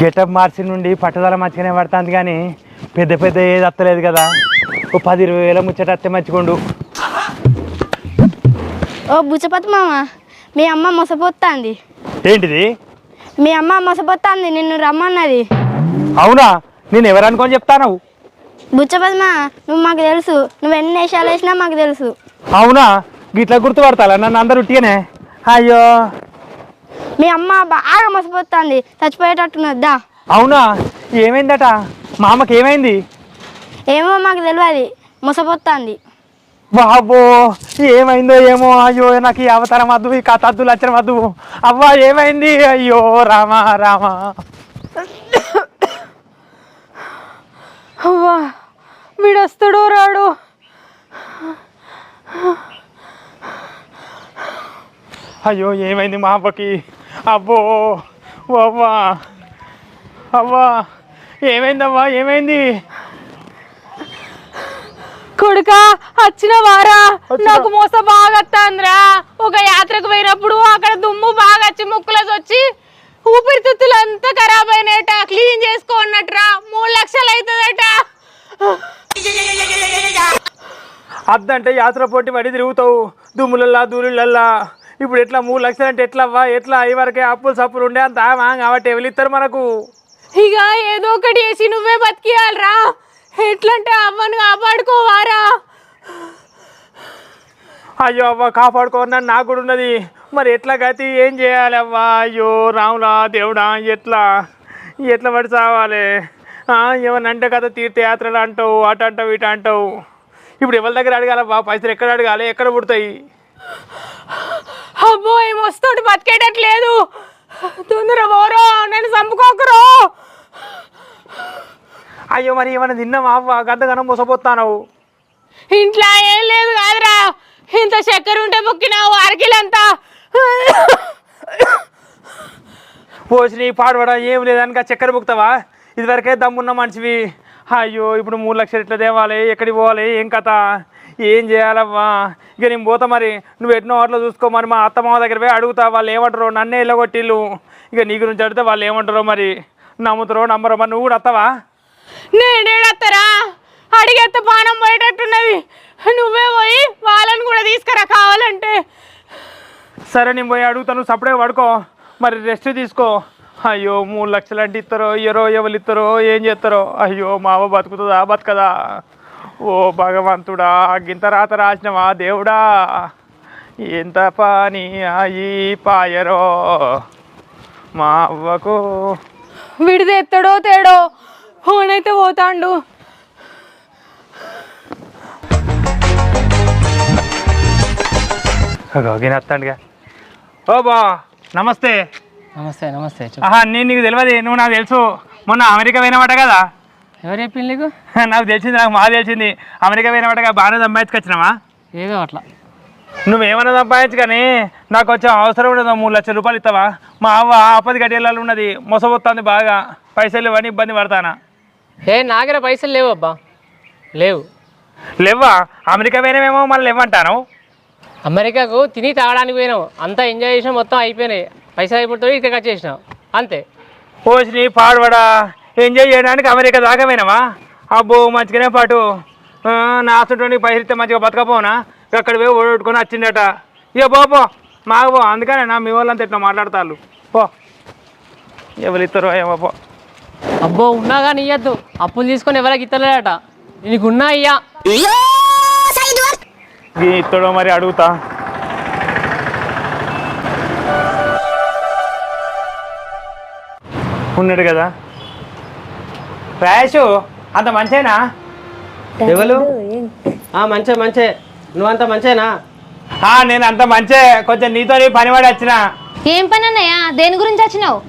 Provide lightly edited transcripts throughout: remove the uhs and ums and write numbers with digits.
Getup మార్చి నుండి పట్టుదల మంచిగానే పడుతుంది కానీ పెద్ద పెద్ద ఏది అత్తలేదు కదా. ఓ 10-20 వేల ముచ్చట అత్తే మంచిగుండు. ఓ బుచ్చపతి మామ, మీ అమ్మ మొసపోతుంది. ఏంటిది? మీ అమ్మ మొసపోతుంది, నిన్ను రమ్మన్నది. అవునా? నేను ఎవరనుకొని చెప్తాను? బుచ్చపతి మామ, నువ్వు మాకు తెలుసు, నువ్వు ఎన్ని వేషాలు వేసినా మాకు తెలుసు. అవునా? గిట్లా గుర్తుపడతాలా నన్ను అందరు ఉట్టిగానే? అయ్యో, మీ అమ్మ బాగా మొసపోతుంది, చచ్చిపోయేటట్టున్నద్దా. అవునా? ఏమైందట? మా అమ్మకి ఏమైంది? ఏమో మాకు తెలియదు, మొసపోతుంది. బాబో, ఏమైందో ఏమో. అయ్యో, నాకు ఈ అవతారం వద్దు, ఈ కథ వద్దు, లచ్చనం వద్దు. అవ్వా ఏమైంది? అయ్యో రామా రామా. అవ్వా, వీడు వస్తాడో రాడు. అయ్యో ఏమైంది మా అవ్వకి? అబ్బో అవ్వా, అవ్వా ఏమైందవ్వా, ఏమైంది? కొడుకా వచ్చిన వారా, నాకు మోస బాగా వస్తాందిరా. ఒక యాత్రకు పోయినప్పుడు అక్కడ దుమ్ము బాగా వచ్చి ముక్కులకి వచ్చి ఊపిరితిత్తులు అంతా ఖరాబ్ అయినట. క్లీన్ చేసుకోన్నట్రా 3 లక్షలు అవుతుందట. అద్దంటే యాత్ర పోటీ పడి తిరుగుతావు దుమ్ములల్లా దూరులల్లా. ఇప్పుడు ఎట్లా 3 లక్షలు అంటే ఎట్లవ్వా? ఎట్లా ఈ వరకే అప్పులు సప్పులు ఉండే అంత కాబట్టి ఎవరిస్తారు మనకు? ఇక ఏదో ఒకటి వేసి నువ్వే బతికియాలరా. ఎట్లంటే అవ్వను కాపాడుకోవారా. అయ్యో అవ్వ, కాపాడుకోనని నాకు కూడా ఉన్నది. మరి ఎట్లా గతి, ఏం చేయాలి అవ్వా? అయ్యో రాములా దేవుడా, ఎట్లా ఎట్లా పడి చావాలి? ఏమన్నా అంటే కదా తీర్థయాత్రలు అంటావు, అటు అంటావు ఇటు అంటావు. ఇప్పుడు ఎవరి దగ్గర అడగాలవ్వా? పైసలు ఎక్కడ అడగాలి? ఎక్కడ పుడతాయి? అబ్బో, ఏం వస్తాడు బతికేటట్లేదు. తొందర పోరో, నన్ను చంపుకోకరో. అయ్యో, మరి ఏమైనా తిన్నావా అవ్వ? గంతగనం మోసపోతాను. ఇంట్లో ఏం లేదు కాదురా, ఇంత చక్కెర ఉంటే మొక్కినావు అరకిలంతా. పోసి పాడబడా ఏం లేదనుక చక్కెర బుక్తావా? ఇదివరకే దమ్మున్న మనిషివి. అయ్యో, ఇప్పుడు 3 లక్షలు ఎట్లా తేవాలి? ఎక్కడికి పోవాలి? ఏం కథ? ఏం చేయాలవ్వా? ఇక నేను పోతా. మరి నువ్వు ఎన్నో అట్లా చూసుకో. మరి మా అత్తమ్మ దగ్గర పోయి అడుగుతా, వాళ్ళు ఏమంటారో. నన్నే ఇళ్ళగొట్టిళ్ళు. ఇక నీ గురించి అడిగితే వాళ్ళు ఏమంటారో, మరి నమ్ముతారో నమ్మరో. మరి నువ్వు కూడా వస్తావా? నేనేడత్తారా, అడిగేస్తే పానం పోయేటట్టున్నది. నువ్వే పోయి వాళ్ళని కూడా తీసుకురా కావాలంటే. సరే, నేను పోయి అడుగుతాను. సపరేట్ పడుకో, మరి రెస్ట్ తీసుకో. అయ్యో, 3 లక్షలు అంటే ఇస్తారో ఇయ్యరో, ఎవరు ఇస్తారో, ఏం చేస్తారో. అయ్యో, మా అవ్వ బతుకుతుందా బతకదా? ఓ భగవంతుడా, గింత రాత రాసినవా దేవుడా? ఎంత పని అయి పాయరో మా అవ్వకు. విడిది ఎత్తడో తేడో, ఫోన్ అయితే పోతాండు. వస్తాడుగా. ఓ బా, నమస్తే. నమస్తే నమస్తే. నేను నీకు తెలియదు, నువ్వు నాకు తెలుసు. మొన్న అమెరికా పోయినమాట కదా? ఎవరు చెప్పింది నీకు? నాకు తెలిసింది, నాకు బాగా తెలిసింది. అమెరికా పోయినమాటగా బాగానే సంపాదించుకొచ్చినావా? ఏదో అట్లా. నువ్వేమన్నా సంపాదించు కానీ నాకు కొంచెం అవసరం ఉండదు. 3 లక్షల రూపాయలు ఇస్తావా? మా అవ్వ ఆపది గడియలలో ఉన్నది, మొసపోతుంది బాగా. పైసలు ఇవ్వని ఇబ్బంది పడతానా? నా దగ్గర పైసలు లేవు అబ్బా, లేవు. లేవా? అమెరికా పోయినామేమో మళ్ళీ లేవంటాను. అమెరికాకు తిని తాగడానికి పోయినావు, అంతా ఎంజాయ్ చేసినా, మొత్తం అయిపోయినాయి. పైసలు అయిపోతుంది, ఇక్కడ వచ్చేసినావు అంతే. పోసి పాడబడా ఎంజాయ్ చేయడానికి అమెరికా దాకా పోయినావా? అబ్బో, మంచిగానే పాటు. నా ఆస్తుంటే పైసలు ఇస్తే మంచిగా బతకపోనా? అక్కడ పోయి ఓడగొట్టుకొని వచ్చిందట. ఇక పో మాకు పో. అందుకనే నా మీ వాళ్ళంతా ఇట్లా మాట్లాడతారు. పో, ఎవరు ఇస్తారో ఏమో పో. అబ్బో, ఉన్నా కానీ ఇయ్యద్దు. అప్పులు తీసుకొని ఎవరికి ఇస్తలేదట. నీకు ఉన్నా ఇయ్యా. ఇస్తాడో మరి అడుగుతా. ఉన్నాడు కదా రాయేషు, అంత మంచేనా? ఎవరు? మంచే మంచే. నువ్వంత మంచేనా? నేను అంత మంచే. కొంచెం నీతో పని పడి వచ్చిన. ఏం పని అన్నయ్య? దేని గురించి వచ్చినావు?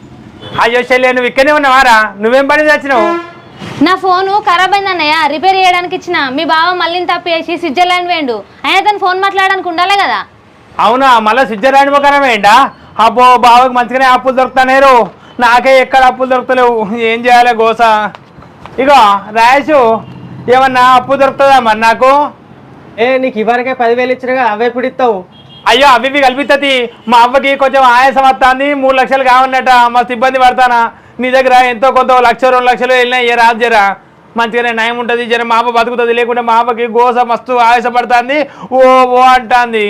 అయ్యో చెల్లె, నువ్వు ఇక్కడనే ఉన్నావారా? నువ్వేం పని వచ్చినావు? నా ఫోను ఖరాబ్ అయింది అన్నయ్య, రిపేర్ చేయడానికి ఇచ్చిన. మీ బావ మళ్ళీ తప్పు చేసి స్విట్జర్లాండ్ వేయండు. అయినా తను ఫోన్ మాట్లాడడానికి ఉండాలి కదా. అవునా? మళ్ళీ స్విట్జర్లాండ్ పోకనే వేయండా? అబ్బో, బావకి మంచిగానే అప్పులు దొరుకుతానేరు. నాకే ఎక్కడ అప్పులు దొరుకుతలేవు. ఏం చేయాలి గోస? ఇగో రాయేషు, ఏమన్నా అప్పు దొరుకుతుందా మరి నాకు? నీకు ఇవరకే 10,000 ఇచ్చినగా, అవే ఇప్పుడు ఇస్తావు? అయ్యో, అవి కల్పిస్తుంది. మా అవ్వకి కొంచెం ఆయాసం వస్తుంది, 3 లక్షలు కావన్నట. మస్తు ఇబ్బంది పడతానా. నీ దగ్గర ఎంతో కొంత 1,00,000 2 లక్షలు వెళ్ళినా ఏ రాదు జరా మంచిగానే నయం ఉంటుంది జర మా అవ్వ బతుకుతుంది లేకుంటే మా అవ్వకి గోస మస్తు ఆవేశపడుతుంది ఓ ఓ అంటుంది.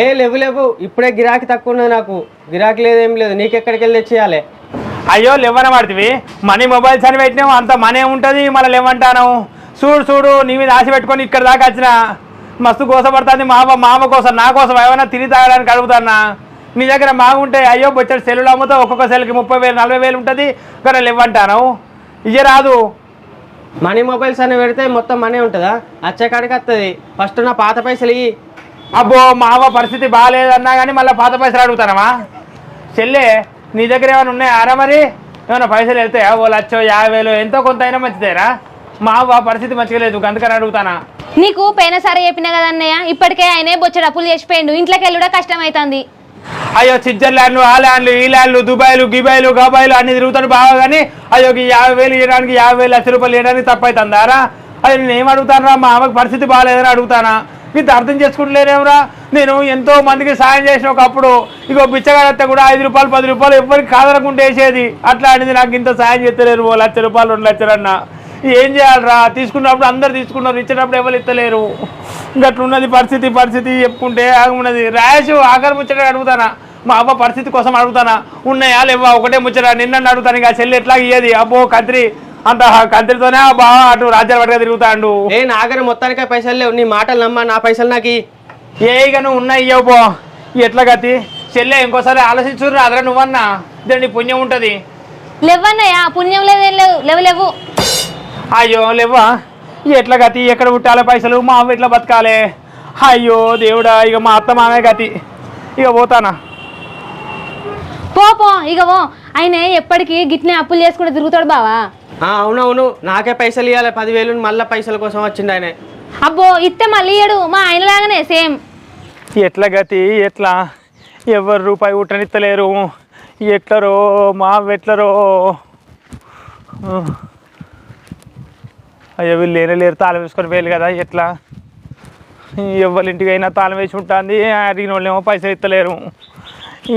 ఏ లేవు ఇప్పుడే గిరాకీ తక్కువ ఉన్నది, నాకు గిరాకీ లేదేం లేదు. నీకెక్కడికి వెళ్ళి తెచ్చేయాలి? అయ్యో లేవన పడుతుంది మనీ మొబైల్స్ అని పెట్టినావు అంత మనీ ఉంటుంది మళ్ళీ లేవంటాను. చూడు నీ మీద ఆశ పెట్టుకొని ఇక్కడ దాకా వచ్చిన మస్తు గోసపడుతుంది మా అవ్వ కోసం నా కోసం ఏమైనా తిని తాగడానికి అడుగుతానా. నీ దగ్గర బాగుంటే అయ్యో బొచ్చడు సెల్లులు అమ్ముతావు ఒక్కొక్క సెల్కి 30,000 40,000 ఉంటుంది కానీ లేవంటాను. ఇయ్య రాదు. మనీ మొబైల్స్ అని పెడితే మొత్తం మనీ ఉంటుందా? వచ్చే కాడికి వస్తుంది. ఫస్ట్ నా పాత పైసలు ఇయ్యి. అబ్బో మా అవ్వ పరిస్థితి బాగాలేదన్నా కానీ మళ్ళీ పాత పైసలు అడుగుతానమా? చెల్లె నీ దగ్గర ఏమైనా ఉన్నాయా మరి? ఏమైనా పైసలు వెళ్తాయా? 1,50,000 ఎంతో కొంత అయినా మంచిదేనా? మా అవ్వ పరిస్థితి మంచిగా లేదు అందుకని అడుగుతానా. నీకు పోయినసారి చెప్పినా కదా అన్నయ్య, ఇప్పటికే ఆయనే బొచ్చడు అప్పులు చేసిపోయిండు, ఇంట్లోకి వెళ్ళుడా కష్టం అవుతుంది. అయ్యో స్విట్జర్లాండ్లు ఆ ల్యాండ్లు ఈ ల్యాండ్లు దుబాయ్లు గిబాయ్లు గబాయ్లు అన్ని తిరుగుతాడు బాగా కానీ అయ్యో 50,000 ఇవ్వడానికి 50,000 లక్ష రూపాయలు ఇవ్వడానికి తప్పవుతుందారా? అది నేను ఏమడుగుతానరా మా అమ్మకి పరిస్థితి బాగాలేదని అడుగుతానా? ఇంత అర్థం చేసుకుంటలేనేమరా? నేను ఎంతో మందికి సాయం చేసిన ఒకప్పుడు ఇగో బిచ్చగాడితే కూడా 5 రూపాయలు 10 రూపాయలు ఎవరికి కాదనకుండా వేసేది. అట్లాంటిది నాకు ఇంత సాయం చేస్తలేరు 1,00,000 రూపాయలు 2 లక్షలు అన్న. ఏం చేయాలరా? తీసుకున్నప్పుడు అందరు తీసుకున్నారు, ఇచ్చినప్పుడు ఎవరు ఇస్తలేరు. ఇంకట్లున్నది పరిస్థితి చెప్పుకుంటే ఆగున్నది. ర్యాష్ ఆఖరి ముచ్చట అడుగుతానా మా అవ్వ పరిస్థితి కోసం అడుగుతానా? ఉన్నాయా లేవా ఒకటే ముచ్చట నిన్న అడుగుతాను. ఇక చెల్లి ఎట్లా ఇయ్యేది? అబ్బో కంత్రి అంత కంత్రితోనే బాగా అటు రాజ్యాలు పట్టుగా తిరుగుతాండు. ఏ నాగర మొత్తానికే పైసలు లేవు, నీ మాటలు నమ్మా, నా పైసలు నాకు ఏ ఇక నువ్వు ఉన్నాయి ఇయ్యవు పో. ఎట్లా గతి చెల్లె ఇంకోసారి ఆలోచించుర్రు అదరా నువ్వన్నా దీన్ని పుణ్యం ఉంటుంది. లేవన్నయ్య పుణ్యం లేదు లేవు. అయ్యో లేవా ఎట్లా గతి? ఎక్కడ పుట్టాలి పైసలు? మా అవ్వ ఎట్లా బతకాలి? అయ్యో దేవుడా ఇక మా అత్త మామే గతి. ఇక పోతానా? పో ఇక పో. ఆయన ఎప్పటికీ గిట్నే అప్పులు చేసుకుంటే తిరుగుతాడు బావా. అవునవును నాకే పైసలు ఇవ్వాలి 10,000 మళ్ళీ పైసల కోసం వచ్చింది ఆయన. అబ్బో ఇస్తే మళ్ళీ ఇయ్యడు, మా ఆయన లాగానే సేమ్. ఎట్లా గతి? ఎట్లా ఎవరు రూపాయి ఉట్టనిత్తలేరు. ఎట్లరో మా ఎట్లరో. అయ్యో వీళ్ళు లేరు తాళం వేసుకొని వేయాలి కదా. ఎట్లా ఎవరి ఇంటికి అయినా తాళం వేసి ఉంటుంది, అడిగిన వాళ్ళేమో పైసలు ఇస్తలేరు.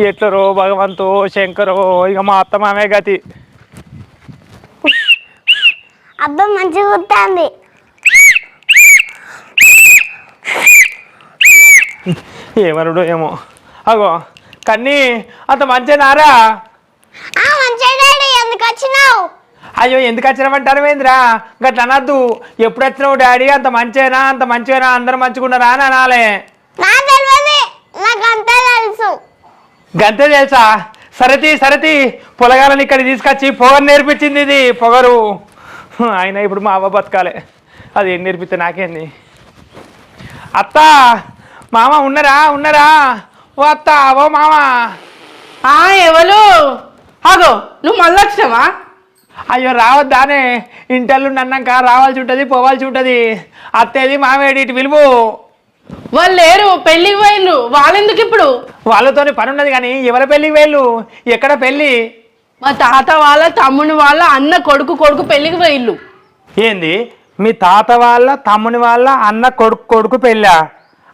ఎట్లరో భగవంతో శంకరో ఇక మా అత్త మామే గతి. అబ్బా మంచిగా గుర్తుంది. ఏమనుడో ఏమో. అగో కన్నీ అంత మంచినారా? ఎందుకు వచ్చినావు? అయ్యో ఎందుకు వచ్చినామంటారు ఏంద్రా? గట్ల అనద్దు. ఎప్పుడు వచ్చినావు డాడీ? అంత మంచిగా అందరు మంచిగున్నారా అని అనాలే. నాకు అంతా తెలుసు. గంతే తెలుసా? సరతి పొలగాలని ఇక్కడ తీసుకొచ్చి పొగరు నేర్పించింది. ఇది పొగరు. అయినా ఇప్పుడు మా అవ్వ బతకాలే, అది ఏం నేర్పిస్తే నాకేంది? అత్త మామ ఉన్నారా? ఓ అత్త ఓ మామ. ఎవరు? అగో నువ్వు మళ్ళీ వచ్చినావా? అయ్యో రావద్దానే, ఇంటర్లు అన్నాక రావాల్సి ఉంటుంది పోవాల్సి ఉంటుంది. అత్తేది మామేడి ఇటు పిలువు. వాళ్ళు లేరు, పెళ్ళికి పోయిళ్ళు. వాళ్ళెందుకు ఇప్పుడు? వాళ్ళతోని పని ఉన్నది కానీ ఎవరి పెళ్ళికి వెళ్ళు? ఎక్కడ పెళ్ళి? మా తాత వాళ్ళ తమ్ముని వాళ్ళ అన్న కొడుకు పెళ్ళికి పోయిళ్ళు. ఏంది మీ తాత వాళ్ళ తమ్ముని వాళ్ళ అన్న కొడుకు పెళ్ళా?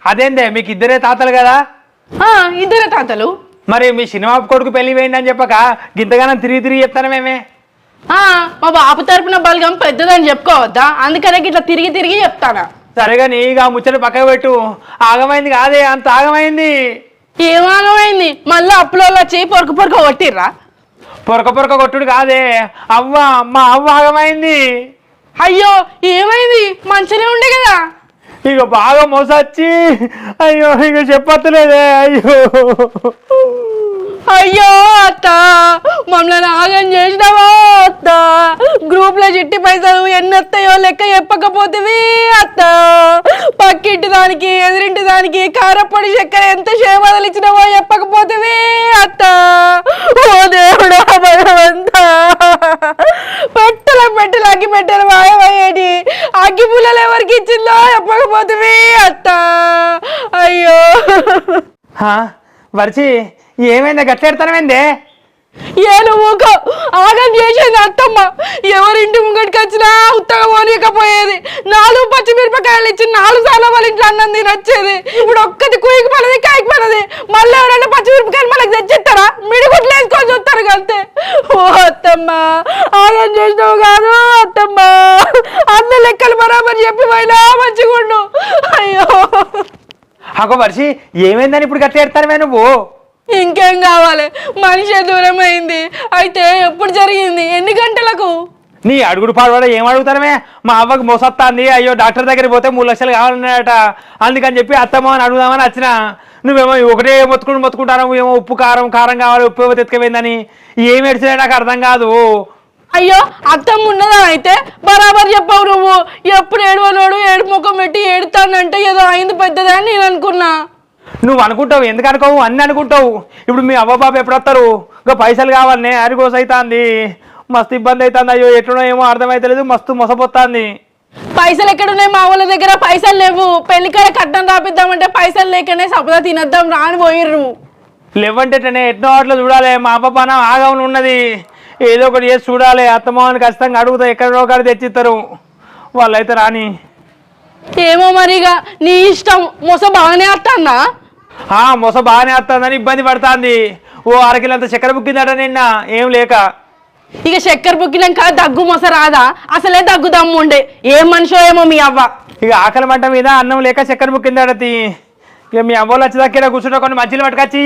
అదేందే మీకు ఇద్దరే తాతలు కదా? ఇద్దరే తాతలు. మరి మీ సినిమా కొడుకు పెళ్ళి వేయండి అని చెప్పక గింతగానం తిరిగి చెప్తాను మేమే. మా బాబు తరపున బలగం పెద్దదని చెప్పుకోవద్దా? అందుకనే ఇట్లా తిరిగి చెప్తానా. సరేగా నీగా ముచ్చట పక్కకు పెట్టు. ఆగమైంది కాదే, అంత ఆగమైంది. ఏం ఆగమైంది? మళ్ళీ అప్పులో వచ్చి పొరక కొట్టిర్రా? పొరక కొట్టుడు కాదే అవ్వ, మా అవ్వ ఆగమైంది. అయ్యో ఏమైంది? మంచిగా ఉండే కదా. ఇక బాగా మోసొచ్చి అయ్యో ఇక చెప్పలేదే. అయ్యో అత్త మమ్మల్ని ఆగం చేసినావా అత్త? గ్రూప్ లో చిట్టి పైసలు ఎన్ని వస్తాయో లెక్క చెప్పకపోతేవి అత్త. పక్కింటి దానికి ఎదురింటి దానికి కారపొడి చక్కెర ఎంత సేవలు ఇచ్చినావో చెప్పకపోతేవి అత్త. ఓ దేవుడా భగవంతా, పెట్టెలు అగ్గి పెట్టెలు మాయమయ్యేటి. అగ్గి పుల్లలు ఎవరికి ఇచ్చిందో చెప్పకపోతేవి అత్త. అయ్యో వరిచి ఏమైందా? గట్లెడతానమేందే? ఏ నువ్వు ఆగం చేసేది అత్తమ్మ. ఎవరింటి ముంగటికి వచ్చినా ఉత్తగా పోనీకపోయేది. 4 పచ్చిమిరపకాయలు ఇచ్చి 4 సార్లు వాళ్ళ ఇంట్లో అన్నం తినొచ్చేది. ఇప్పుడు ఒక్కటి కుయ్యకి పడది కాయకి పడది. మళ్ళీ ఎవరైనా పచ్చిమిరపకాయలు మనకు తెచ్చిస్తారా? మిడిగుట్లు వేసుకొని చూస్తారు అంతే. ఓ అత్తమ్మ ఆగం చేసినావు కాదు అత్తమ్మ. అన్న లెక్కలు బరాబర్ చెప్పి పోయినా మంచిగుండు. అయ్యో అగో వర్షి ఏమైందని ఇప్పుడు గట్ల ఎడతానమే నువ్వు? ఇంకేం కావాలి? మనిషి దూరం అయింది. అయితే ఎప్పుడు జరిగింది? ఎన్ని గంటలకు? నీ అడుగుడు పాడువాడ ఏం అడుగుతానమే? మా అవ్వకు మోసొత్తాంది, అయ్యో డాక్టర్ దగ్గరికి పోతే 3 లక్షలు కావాలన్నాడట, అందుకని చెప్పి అత్తమ్మ అని అడుగుదామని వచ్చిన. నువ్వేమో ఒకటే మొత్తుకుంటాను, ఏమో ఉప్పు కారం కావాలి, ఉప్పు ఏమో తెచ్చుకపోయిందని. ఏం ఏడ్చినా నాకు అర్థం కాదు. అయ్యో అత్తమ్మ ఉన్నదా? అయితే బరాబర్ చెప్పవు నువ్వు. ఎప్పుడు ఏడవనోడు ఏడు ముఖం పెట్టి ఏడుతానంటే ఏదో అయింది పెద్దదని నేను అనుకున్నా. నువ్వు అనుకుంటావు, ఎందుకు అనుకోవు? అన్నీ అనుకుంటావు. ఇప్పుడు మీ అవ్వ బాబు ఎప్పుడు వస్తారు? ఇంకా పైసలు కావాలనే అరిగోస అవుతుంది, మస్తు ఇబ్బంది అవుతుంది. అయ్యో ఎట్లనో ఏమో అర్థమైతలేదు, మస్తు మొసపోతుంది. పైసలు ఎక్కడున్నాయి? మా వాళ్ళ దగ్గర పైసలు లేవు. పెళ్లికాడ కట్నం రాపిద్దామంటే పైసలు లేకనే సపదా తినద్దాం రాని పోయిర్రు. లేవంటేనే ఎట్నో అట్లా చూడాలి. మా అవ్వ పానం ఆగమని ఉన్నది, ఏదో ఒకటి చేసి చూడాలి. అత్తమ్మని ఖచ్చితంగా అడుగుతా, ఎక్కడో ఒకటి తెచ్చిస్తారు వాళ్ళైతే రాని. ఏమో మరిగా నీ ఇష్టం. మొస బాగానే వస్తానా? మొస బాగానే వస్తుందని ఇబ్బంది పడుతుంది. ఓ అరకిలంత చక్కెర బుక్కిందట నిన్న, ఏం లేక. ఇక చక్కెర బుక్కినాక దగ్గు మొస రాదా? అసలే దగ్గు దమ్ము ఉండే. ఏం మనిషో ఏమో మీ అవ్వ. ఇక ఆకలి మంట మీద అన్నం లేక చక్కెర బుక్కిందట. ఇక మీ అవ్వలు వచ్చి దగ్గర కూర్చుంటే కొన్ని మంచిలు పట్టుకొచ్చి.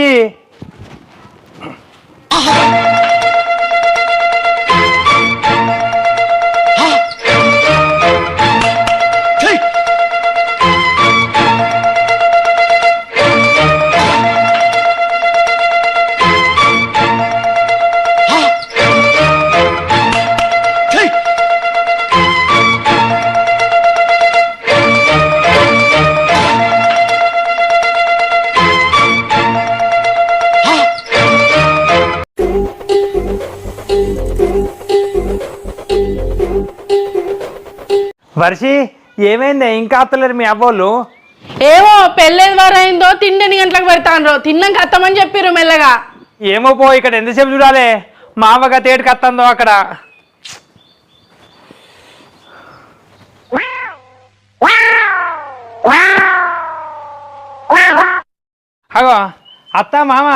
వర్షి ఏమైంది? ఇంకా అత్తలేరు మీ అవ్వోళ్ళు? ఏమో పెళ్ళేది వారు అయిందో తిండి 8 గంటలకు పెడతాను. తిన్నాక అత్తమని చెప్పిర్రు మెల్లగా. ఏమో పో, ఇక్కడ ఎంతసేపు చూడాలి? మా అవ్వగా తేటికి వస్తుందో అక్కడ. అగో అత్త మామ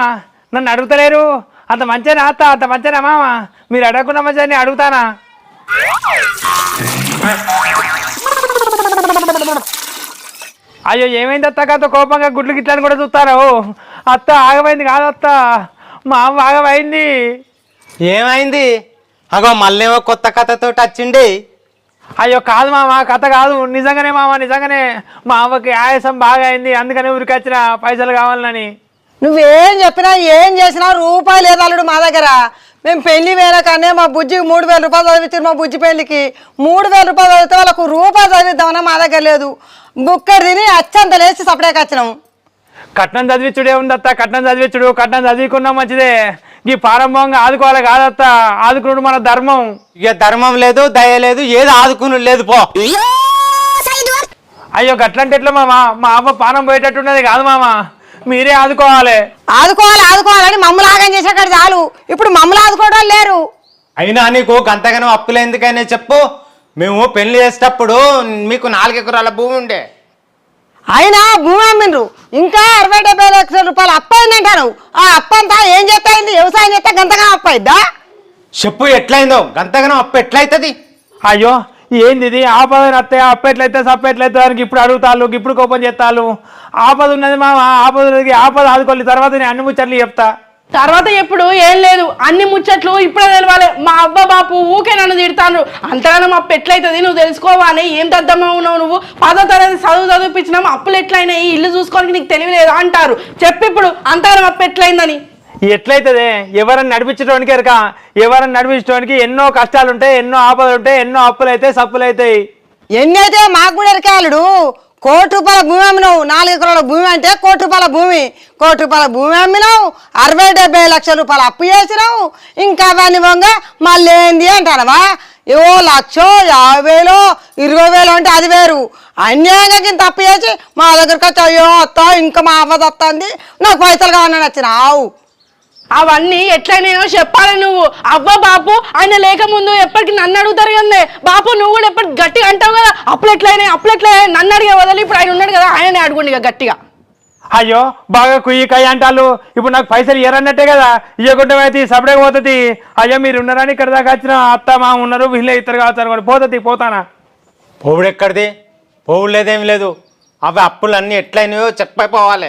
నన్ను అడుగుతలేరు. అంత మంచిగా అత్త, అంత మంచిగా మామ, మీరు అడగకుండా మంచిగా అడుగుతానా? అయ్యో ఏమైంది అత్త? కాదు కోపంగా గుడ్లు గిట్లని కూడా చూస్తారా? అత్త ఆగమైంది కాదు అత్త, మా అమ్మ ఆగమైంది. ఏమైంది? అగో మళ్ళేమో కొత్త కథతో వచ్చిండి. అయ్యో కాదు మామ, కథ కాదు, నిజంగానే మామ, నిజంగానే మా అవ్వకి ఆయాసం బాగా అయింది, అందుకని ఊరికి వచ్చిన పైసలు కావాలని. నువ్వేం చెప్పినా ఏం చేసినా రూపాయి లేదు అల్లుడు మా దగ్గర. మేము పెళ్లి వేయకనే మా బుజ్జికి 3000 రూపాయలు చదివించారు. మా బుజ్జి పెళ్లికి 3000 రూపాయలు చదివితే వాళ్ళకు రూపాయి చదివిద్దామన్నా మా దగ్గర లేదు. బుక్కడి తిని అచ్చంత లేచి సపరేకి వచ్చినాము. కట్నం చదివించుడే ఉందత్త, కట్నం చదివించుడు. కట్నం చదివికున్నా మంచిదే, ఈ ప్రారంభంగా ఆదుకోవాలి కాదత్త, ఆదుకున్నాడు మన ధర్మం. ఇక ధర్మం లేదు, దయ లేదు, ఏది ఆదుకుని లేదు పో. అయ్యో గట్లంటే ఎట్లా మామ? మా అవ్వ పానం పోయేటట్టున్నది కాదు మామ, మీరే ఆదుకోవాలి. ఆదుకోవాలని మమ్మల్ని ఆగం చేసాక చాలు. ఇప్పుడు మమ్మల్ని ఆదుకోవడం లేరు. అయినా నీకు గంతగానో అప్పులు ఎందుకనే చెప్పు. మేము పెళ్లి చేసేటప్పుడు మీకు 4 ఎకరాల భూమి ఉండే. అయినా భూమి అమ్మిండ్రు, ఇంకా 60-70 లక్షల రూపాయలు అప్పయిందంటారు. ఆ అప్పంతా ఏం చేస్తాయింది? వ్యవసాయం చేస్తే గంతగా అప్పయిద్దా? చెప్పు ఎట్లయిందో? గంతగానో అప్పు ఎట్లయితుంది? అయ్యో ఏంది ఇది? ఆపద వస్తే అప్పెట్లయితే సప్పెట్లయితే దానికి ఇప్పుడు అడుగుతాళ్ళు, ఇప్పుడు కోపం చేస్తాళ్ళు. ఆపద ఉన్నది మామ, ఆపద ఆదుకోవాలి. తర్వాత నేను అన్ని ముచ్చట్లు చెప్తా. తర్వాత ఎప్పుడు ఏం లేదు, అన్ని ముచ్చట్లు ఇప్పుడే తెలవాలి. మా అవ్వ బాపు ఊకే నన్ను తిడతాను. అంతగానో మా పెట్లయితుంది నువ్వు తెలుసుకోవాలి. ఏం దద్దమ్మ ఉన్నావు నువ్వు? 10వ తరగతి చదివిపించినాము, అప్పులు ఎట్లయినాయి, ఇల్లు చూసుకోవడానికి నీకు తెలియలేదు అంటారు. చెప్పిప్పుడు అంతగానో మా పెట్లయిందని. ఎట్లయితుంది? ఎవరన్నా నడిపించడానికి ఎరక, ఎవరన్నా నడిపించడానికి ఎన్నో కష్టాలు ఉంటాయి, ఎన్నో ఆపదలు ఉంటాయి, ఎన్నో అప్పులు అవుతాయి, సప్పులు అవుతాయి. ఎన్ని అయితే మాకు కూడా ఎరకాలుడు. 1 కోటి రూపాయల భూమి అమ్మినావు. 4 ఎకరాల భూమి అంటే 1 కోటి రూపాయల భూమి. 1 కోటి రూపాయల భూమి అమ్మినావు, 60-70 లక్షల రూపాయలు అప్పు చేసినావు. ఇంకా అవన్నీ వంగ మళ్ళీ ఏంది అంటానవా? ఏవో 1,50,000, 50,000, 20,000 అంటే అది వేరు. అన్యాయంగా ఇంత అప్పు చేసి మా దగ్గరకు వచ్చి అయ్యో అత్త ఇంకా మా అవ్వ వస్తుంది, నాకు పైసలు కావాలని వచ్చినావు. అవన్నీ ఎట్లయినాయో చెప్పాలి నువ్వు. అవ్వ బాపు ఆయన లేక ముందు ఎప్పటికి నన్ను అడుగుతారు కదా బాపు, నువ్వు కూడా ఎప్పటికి గట్టిగా అంటావు కదా, అప్పుడు ఎట్లయినాయి నన్ను అడిగే వదలి, ఇప్పుడు ఆయన ఉన్నాడు కదా ఆయనే అడుగుండి ఇక గట్టిగా. అయ్యో బాగా కుయ్యి కయ్యి అంటారు. ఇప్పుడు నాకు పైసలు ఇయ్యరన్నట్టే కదా, ఇవ్వకుండా అయితే సపడే పోతుంది. అయ్యో మీరు ఉన్నారని ఇక్కడ దాకా వచ్చిన అత్త మా ఉన్నారు, వీళ్ళే ఇద్దరు కావచ్చు అనుకోండి, పోతుంది పోతానా. పోవుడు ఎక్కడిది? పోవుడు లేదేం లేదు. అవి అప్పులన్నీ ఎట్లయినాయో చెప్పైపోవాలి.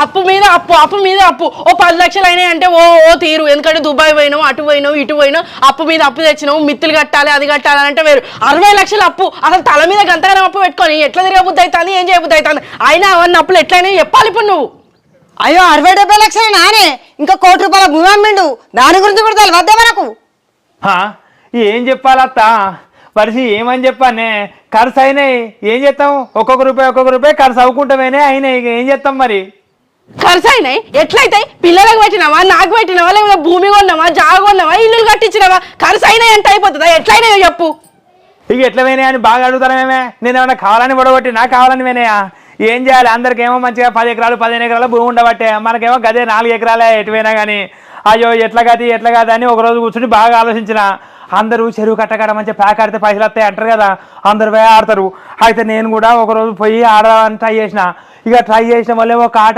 అప్పు మీద అప్పు ఓ 10 లక్షలు అయినాయి అంటే ఓ తీరు. ఎందుకంటే దుబాయ్ పోయినావు, అటు పోయినావు, ఇటు పోయినావు, అప్పు మీద అప్పు తెచ్చినావు, మిత్తులు కట్టాలి, అది కట్టాలి అంటే వేరు. 60 లక్షలు అప్పు, అసలు తల మీద గంతగానం అప్పు పెట్టుకొని ఎట్లా తిరగబుద్ధి అవుతుంది, ఏం చేయబుద్ధి అవుతుంది? అయినా అవన్నీ అప్పులు ఎట్లయినాయి చెప్పాలి ఇప్పుడు నువ్వు. అయ్యో 60-70 లక్షలు నానే, ఇంకా ₹1 భూమి అమ్మిండు, దాని గురించి కూడా తెలియద్దే మనకు. ఏం చెప్పాలత్త పరిచి, ఏమని చెప్పానే? ఖర్చు అయినాయి, ఏం చేస్తాం? ఒక్కొక్క రూపాయి ఖర్చు అవ్వకుంటామేనే అయినాయి, ఇక ఏం చేస్తాం మరి? ఖర్చు అయినాయి ఎట్లయితాయి? పిల్లలకు పెట్టినావా, నాకు పెట్టినావా, లేకపోతే భూమి కొన్నావా, జాగ కొన్నావా, ఇల్లు కట్టించినావా? ఖర్చు అయినాయి అంటే అయిపోతుందా? ఎట్లయినాయో చెప్పు. ఇక ఎట్లా పోయినాయి అని బాగా అడుగుతానేమే. నేను ఏమన్నా కావాలని పడగొట్టి నాకు కావాలని పోయినాయా? ఏం చేయాలి? అందరికేమో మంచిగా 10 ఎకరాలు 15 ఎకరాల భూమి ఉండబట్టే, మనకేమో గదే 4 ఎకరాలే ఎటు పోయినా కానీ. అయ్యో ఎట్లా కాదు అని ఒకరోజు కూర్చుని బాగా ఆలోచించిన. అందరూ చెరువు కట్టకాడ మంచిగా ప్యాక్ ఆడితే పైసలు వస్తాయి అంటారు కదా, అందరు పోయి ఆడతారు. అయితే నేను కూడా ఒకరోజు పోయి ఆడడానికి ట్రై చేసిన. ఇక ట్రై చేసిన వల్ల ఒక ఆట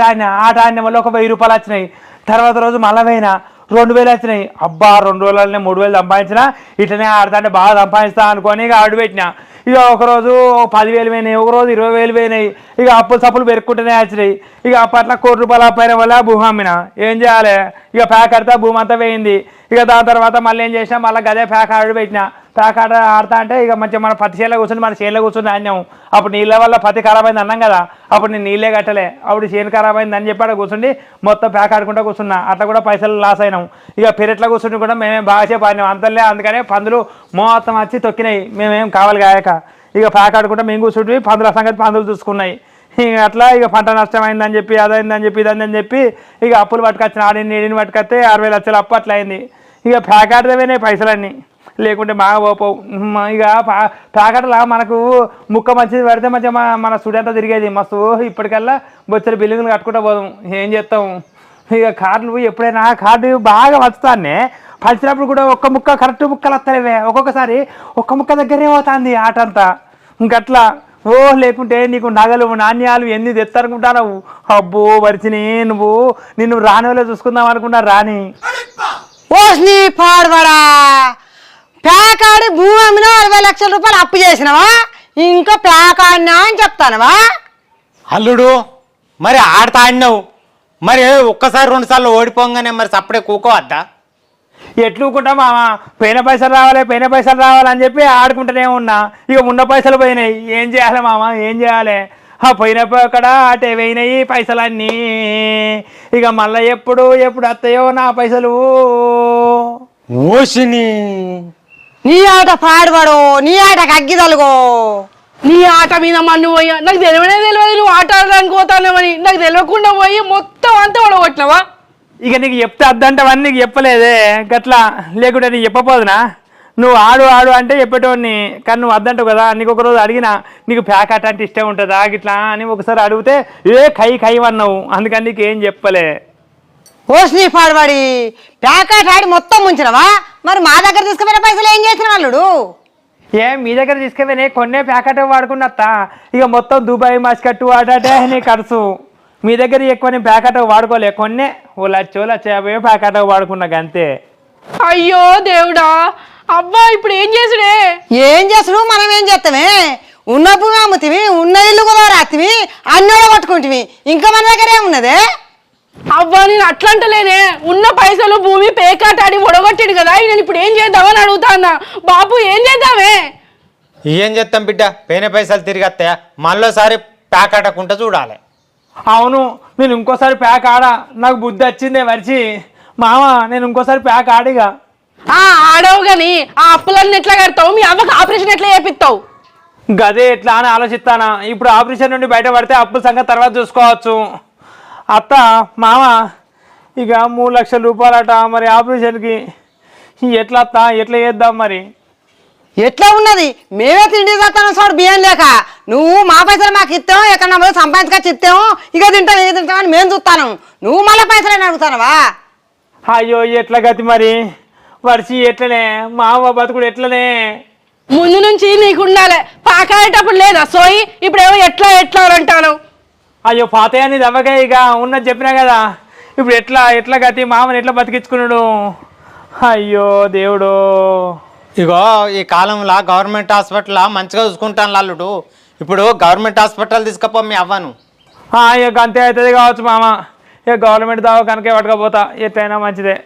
ఆడిన వల్ల ఒక ₹1000 వచ్చినాయి. తర్వాత రోజు మళ్ళీ పోయినా, 2000 వచ్చినాయి. అబ్బా 2 రోజులనే 3000 సంపాదించిన, ఇట్లనే ఆడతా అంటే బాగా సంపాదిస్తా అనుకొని ఇక ఆడు పెట్టిన. ఇక ఒకరోజు 10,000 పోయినాయి, ఒకరోజు 20,000 పోయినాయి. ఇక అప్పులు పెరుక్కుంటూనే వచ్చినాయి. ఇక అప్పట్లో ₹1 పైన వల్ల భూమి అమ్మిన. ఏం చేయాలి? ఇక ప్యాక్ ఆడితే భూమి అంతా పోయింది. ఇక దాని తర్వాత మళ్ళీ ఏం చేసినా, మళ్ళీ గదే ప్యాక్ ఆడి పెట్టిన. ప్యాక్ ఆడతా అంటే ఇక మంచిగా మన పత్తి చేనులో కూర్చొని మన చేనులో కూర్చొని ధాన్యం. అప్పుడు నీళ్ళ వల్ల పత్తి ఖరాబ్ అయింది అన్నాం కదా, అప్పుడు నేను నీళ్ళే కట్టలే, అప్పుడు చేను ఖరాబ్ అయింది అని చెప్పి అక్కడ కూర్చుండి మొత్తం ప్యాక్ ఆడుకుంటూ కూర్చున్నా. అట్లా కూడా పైసలు లాస్ అయినాం. ఇక పెరట్లో కూర్చుండి కూడా మేమేం బాగా సేపు ఆడినాం అంతలే. అందుకనే పందులు మొత్తం వచ్చి తొక్కినాయి, మేమేం కావాలి గాయక. ఇక ప్యాక్ ఆడుకుంటే మేము కూర్చుంటే పందుల సంగతి పందులు చూసుకున్నాయి. ఇక అట్లా ఇక పంట నష్టం అయిందని చెప్పి, అదైందని చెప్పి, ఇదని చెప్పి ఇక అప్పులు పట్టుకొచ్చిన. నీడిని పట్టుకొస్తే 60 లక్షలు అప్పు అట్లా అయింది. ఇక ప్యాక్ ఆడితేనే పైసలన్నీ, లేకుంటే బాగా పోపోవు. ఇక ప్యాకెట్లా మనకు ముక్క మంచిది పెడితే మంచిగా మన స్టూడెంట్ తిరిగేది మస్తు. ఇప్పటికల్లా బొచ్చరి బిల్డింగ్లు కట్టుకుంటూ పోదాం, ఏం చేస్తాం? ఇక కార్డులు ఎప్పుడైనా కార్డు బాగా వచ్చానే, పంచినప్పుడు కూడా ఒక్క ముక్క కరెక్ట్ ముక్కలు వస్తాయివే. ఒక్కొక్కసారి ఒక్క ముక్క దగ్గరే పోతుంది ఆట అంతా. ఇంకట్లా లేకుంటే నీకు నగలు నాణ్యాలు ఎన్ని తెస్తారనుకుంటావు? అబ్బో వరిచిని నిన్ను రాని వాళ్ళే చూసుకుందాం అనుకున్నా రాని. ఓస్ని పాడబడా, ప్యాక్ ఆడి భూమి అమ్మినా ₹60 లక్షల అప్పు చేసినవా, ఇంకా ప్యాక్ ఆడినా అని చెప్తానవా? అల్లుడు మరి ఆడతా ఆడినావు, మరి ఒక్కసారి 2 సార్లు ఓడిపోగానే మరి సప్పుడే కూకోవద్దా? ఎట్లుకుంటా మామ, పోయిన పైసలు రావాలని చెప్పి ఆడుకుంటూనే ఉన్నా. ఇక ఉన్న పైసలు పోయినాయి, ఏం చేయాలి మామ, ఏం చేయాలి? పోయినప్పుడు అటే పోయినాయి పైసలన్నీ. ఇక మళ్ళీ ఎప్పుడు వస్తాయో నా పైసలు. ఓసిని నీ ఆట పాడబడు, నీ ఆట కగ్గిదలుగో. నీ ఆట మీద మన్ను పోయా, నాకు తెలియదు నువ్వు ఆట ఆడడానికి పోతానేమని. నాకు తెలియకుండా పోయి మొత్తం అంతా ఓడగొట్టినావా? ఇక నీకు చెప్తే అద్దంటవన్నీ నీకు చెప్పలేదే గట్లా, లేకుంటే నీకు చెప్పపోదునా? నువ్వు ఆడు అంటే చెప్పేటోడిని, కానీ నువ్వు అద్దంటావు కదా. నీకు ఒకరోజు అడిగినా, నీకు ప్యాక్ ఆట అంటే ఇష్టం ఉంటుందా గిట్లా అని ఒకసారి అడిగితే కై అన్నావు, అందుకని నీకు ఏం చెప్పలే. ఓస్ని పాడబడి ప్యాకెట్ ఆడి మొత్తం ముంచినవా? మరి మా దగ్గర తీసుకుపోయిన పైసలు ఏం చేసిన వాళ్ళుడు? మీ దగ్గర తీసుకుపోయినా కొన్నే ప్యాకెట్ వాడుకున్నత్తా. ఇక మొత్తం దుబాయ్ మస్కట్టు ఆటే నీ ఖర్చు. మీ దగ్గర ఎక్కువ నేను ప్యాకెట్ వాడుకోలే, కొన్నే లక్ష ప్యాకెట్ వాడుకున్నా అంతే. అయ్యో దేవుడా, అబ్బా ఇప్పుడు ఏం చేసుడు? మనం ఏం చేస్తామే? ఉన్న భూమి అమ్ముతివి, ఉన్న ఇల్లు కూడా రాత్తివి, అన్నీ పట్టుకుంటువి, ఇంకా మన దగ్గర ఏమున్నదే? అవ్వా నేను అట్లంటలేనే, ఉన్న పైసలు భూమి పేకాటాడి ఒడగొట్టాడు కదా, నేను ఇప్పుడు ఏం చేద్దామని అడుగుతాన్నా. బాబు ఏం చేద్దామే? ఏం చేస్తాం బిడ్డ, పోయిన పైసలు తిరిగి వస్తాయా? మళ్ళీసారి ప్యాక్ ఆడకుండా చూడాలి. అవును, నేను ఇంకోసారి ప్యాక్ ఆడా, నాకు బుద్ధి వచ్చిందే మరిచి. మామ నేను ఇంకోసారి ప్యాక్ ఆడిగా. ఆడవు కానీ ఆ అప్పులన్నీ ఎట్లా కడతావు? మీ అవ్వకు ఆపరేషన్ ఎట్లా చేపిస్తావు? గదే ఎట్లా అని ఆలోచిస్తానా. ఇప్పుడు ఆపరేషన్ నుండి బయటపడితే అప్పుల సంగతి తర్వాత చూసుకోవచ్చు. అత్త మామ ఇక ₹3 లక్షలు మరి ఆపరేషన్కి. ఎట్లా అత్త, ఎట్లా చేద్దాం మరి? ఎట్లా ఉన్నది? మేమే తిండి చేస్తాను చూడు, బియ్యం లేక. నువ్వు మా పైసలు మాకు ఇస్తావు, ఎక్కడ సంపాదించుకొచ్చి ఇస్తాము, ఇక తింటాం అని మేము చూస్తాను. నువ్వు మళ్ళీ పైసలు అని అడుగుతానవా? అయ్యో ఎట్లా గతి మరి వర్షి ఎట్లనే మా అవ్వ బతుకుడు ఎట్లనే ముందు నుంచి నీకు ఉండాలి పాకాయేటప్పుడు లేదా సోయి ఇప్పుడేమో ఎట్లా ఎట్లా అని అంటాను. అయ్యో పాతయాన్ని దవ్వగా ఇక ఉన్నది చెప్పినా కదా ఇప్పుడు ఎట్లా గతి మామని ఎట్లా బతికించుకున్నాడు అయ్యో దేవుడు ఇగో ఈ కాలంలో గవర్నమెంట్ హాస్పిటల్ మంచిగా చూసుకుంటాను అల్లుడు. ఇప్పుడు గవర్నమెంట్ హాస్పిటల్ తీసుకపో మీ అవ్వను. ఇక అంతే అవుతుంది కావచ్చు మామ ఇక గవర్నమెంట్ దవాఖానకే పట్టుకపోతా ఎట్లయినా మంచిదే.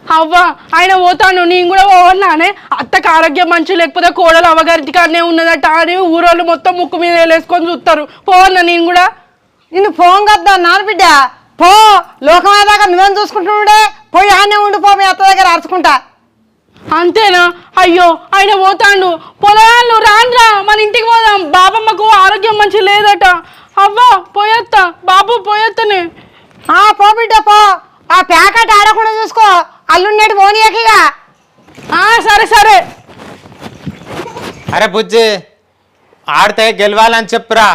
అవ్వా ఆయన పోతాను నేను కూడా పోవన్నానే అత్తకు ఆరోగ్యం మంచి లేకపోతే కోడలు అవ్వగారింటికి అనే ఉన్నదట అని ఊరోళ్ళు మొత్తం ముక్కు మీద వేసుకొని చూస్తారు పోవన్నా నేను కూడా. నిన్ను ఫోన్ కద్దా నాన్న బిడ్డ పో లోకమేదాకా నువ్వేం చూసుకుంటున్నాడే పోయి ఆనే ఉండిపో మీ అత్త దగ్గర అరుచుకుంటా. అంతేనా అయ్యో ఆయన పోతాండు పొలాలు రాన్రా మన ఇంటికి పోదాం బాబమ్మకు ఆరోగ్యం మంచి లేదట. అవ్వా పోయొత్తా బాబు పోయొత్తనే. పో బిడ్డ పో ఆ ప్యాకెట్ ఆడకుండా చూసుకో అల్లుండేటి పోనీయకిగా. సరే సరే. అరే బుజ్జి ఆడితే గెలవాలని చెప్పురా,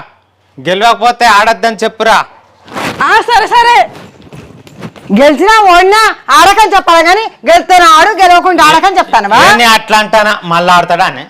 గెలవకపోతే ఆడొద్దని చెప్పురా. సరే సరే. గెలిచినా ఓడినా ఆడకని చెప్పాలి కానీ గెలిస్తేనే ఆడు గెలవకుండా ఆడకని చెప్తాను అట్లా అంటానా మళ్ళీ ఆడతాడా అని